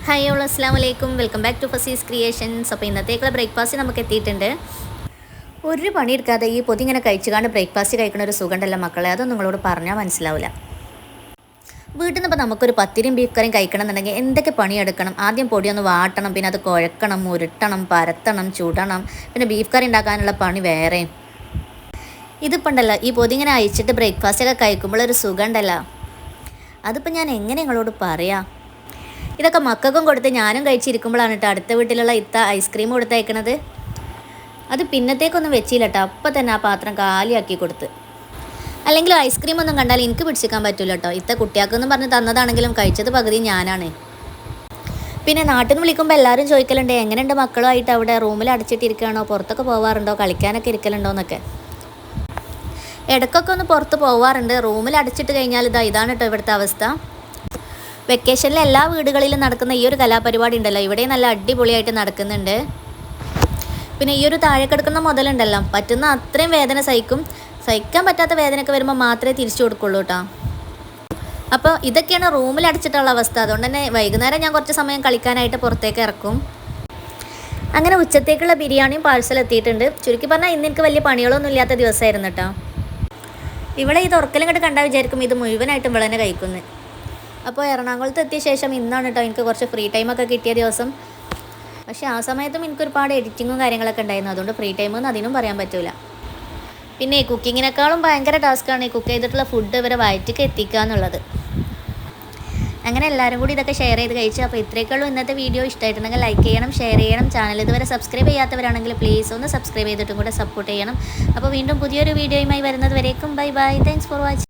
Hi all അസ്സാം വലൈക്കും, welcome back to Fazees creations. അപ്പോൾ ഇന്നത്തേക്കുള്ള ബ്രേക്ക്ഫാസ്റ്റ് നമുക്ക് എത്തിയിട്ടുണ്ട്. ഒരു പണിയെടുക്കാതെ ഈ പൊതി ഇങ്ങനെ കഴിച്ചുകൊണ്ട് ബ്രേക്ക്ഫാസ്റ്റ് കഴിക്കുന്ന ഒരു സുഖമുണ്ടല്ലോ മക്കളെ, അതൊന്നും നിങ്ങളോട് പറഞ്ഞാൽ മനസ്സിലാവില്ല. വീട്ടിൽ നിന്ന് ഇപ്പോൾ നമുക്കൊരു പത്തിരിയും ബീഫ് കറിയും കഴിക്കണം എന്നുണ്ടെങ്കിൽ എന്തൊക്കെ പണിയെടുക്കണം. ആദ്യം പൊടിയൊന്ന് വാട്ടണം, പിന്നെ അത് കുഴക്കണം, ഉരുട്ടണം, പരത്തണം, ചുടണം, പിന്നെ ബീഫ് കറി ഉണ്ടാക്കാനുള്ള പണി വേറെയും. ഇതിപ്പോൾ ഉണ്ടല്ലോ, ഈ പൊതി ഇങ്ങനെ അയച്ചിട്ട് ബ്രേക്ക്ഫാസ്റ്റൊക്കെ കഴിക്കുമ്പോഴൊരു സുഖം ഉണ്ടല്ലോ, അതിപ്പോൾ ഞാൻ എങ്ങനെ നിങ്ങളോട് പറയാം. ഇതൊക്കെ മക്കൾക്കും കൊടുത്ത് ഞാനും കഴിച്ചിരിക്കുമ്പോഴാണ് കേട്ടോ അടുത്ത വീട്ടിലുള്ള ഇത്ത ഐസ്ക്രീം കൊടുത്തയക്കണത്. അത് പിന്നത്തേക്കൊന്നും വെച്ചില്ല കേട്ടോ, അപ്പം തന്നെ ആ പാത്രം കാലിയാക്കി കൊടുത്ത്. അല്ലെങ്കിൽ ഐസ്ക്രീം ഒന്നും കണ്ടാൽ എനിക്ക് പിടിച്ചിക്കാൻ പറ്റില്ല കേട്ടോ. ഇത്ത കുട്ടിയാക്കെന്നും പറഞ്ഞ് തന്നതാണെങ്കിലും കഴിച്ചത് പകുതി ഞാനാണ്. പിന്നെ നാട്ടിൽ നിന്ന് വിളിക്കുമ്പോൾ എല്ലാവരും ചോദിക്കലുണ്ട്, എങ്ങനെയുണ്ട് മക്കളുമായിട്ട് അവിടെ റൂമിൽ അടച്ചിട്ടിരിക്കുകയാണോ, പുറത്തൊക്കെ പോകാറുണ്ടോ, കളിക്കാനൊക്കെ ഇരിക്കലുണ്ടോ എന്നൊക്കെ. ഇടയ്ക്കൊക്കെ ഒന്ന് പുറത്ത് പോകാറുണ്ട്. റൂമിൽ അടച്ചിട്ട് കഴിഞ്ഞാൽ ഇതാണ് കേട്ടോ ഇവിടുത്തെ അവസ്ഥ. വെക്കേഷനിൽ എല്ലാ വീടുകളിലും നടക്കുന്ന ഈ ഒരു കലാപരിപാടി ഉണ്ടല്ലോ, ഇവിടെ നല്ല അടിപൊളിയായിട്ട് നടക്കുന്നുണ്ട്. പിന്നെ ഈ ഒരു താഴെ കിടക്കുന്ന മുതലുണ്ടല്ലോ, പറ്റുന്ന അത്രയും വേദന സഹിക്കാൻ പറ്റാത്ത വേദനയൊക്കെ വരുമ്പോൾ മാത്രമേ തിരിച്ചു കൊടുക്കുള്ളൂ കേട്ടോ. അപ്പോൾ ഇതൊക്കെയാണ് റൂമിൽ അടച്ചിട്ടുള്ള അവസ്ഥ. അതുകൊണ്ട് തന്നെ വൈകുന്നേരം ഞാൻ കുറച്ച് സമയം കളിക്കാനായിട്ട് പുറത്തേക്ക് ഇറക്കും. അങ്ങനെ ഉച്ചത്തേക്കുള്ള ബിരിയാണിയും പാഴ്സൽ എത്തിയിട്ടുണ്ട്. ചുരുക്കി പറഞ്ഞാൽ ഇന്ന് എനിക്ക് വലിയ പണികളൊന്നും ഇല്ലാത്ത ദിവസമായിരുന്നു കേട്ടോ. ഇവിടെ ഈ തുറക്കലും കണ്ട് കണ്ടാൽ വിചാരിക്കും ഇത് മുഴുവനായിട്ടും ഇവിടെ തന്നെ കഴിക്കുന്നത്. അപ്പോൾ എറണാകുളത്ത് എത്തിയ ശേഷം ഇന്നാണ് കേട്ടോ എനിക്ക് കുറച്ച് ഫ്രീ ടൈമൊക്കെ കിട്ടിയ ദിവസം. പക്ഷേ ആ സമയത്തും എനിക്കൊരുപാട് എഡിറ്റിങ്ങും കാര്യങ്ങളൊക്കെ ഉണ്ടായിരുന്നു. അതുകൊണ്ട് ഫ്രീ ടൈമെന്ന് അതിനും പറയാൻ പറ്റില്ല. പിന്നെ കുക്കിങ്ങിനേക്കാളും ഭയങ്കര ടാസ്ക്കാണ് ഈ കുക്ക് ചെയ്തിട്ടുള്ള ഫുഡ് ഇവരെ വയറ്റിക്ക് എത്തിക്കുക എന്നുള്ളത്. അങ്ങനെ എല്ലാവരും കൂടി ഇതൊക്കെ ഷെയർ ചെയ്ത് കഴിച്ചു. അപ്പോൾ ഇത്രയൊക്കെയുള്ളൂ ഇന്നത്തെ വീഡിയോ. ഇഷ്ടമായിട്ടുണ്ടെങ്കിൽ ലൈക്ക് ചെയ്യണം, ഷെയർ ചെയ്യണം. ചാനൽ ഇതുവരെ സബ്സ്ക്രൈബ് ചെയ്യാത്തവരാണെങ്കിൽ പ്ലീസ് ഒന്ന് സബ്സ്ക്രൈബ് ചെയ്തിട്ടും കൂടെ സപ്പോർട്ട് ചെയ്യണം. അപ്പോൾ വീണ്ടും പുതിയൊരു വീഡിയോയുമായി വരുന്നത് വരേക്കും bye bye. Thanks for watching.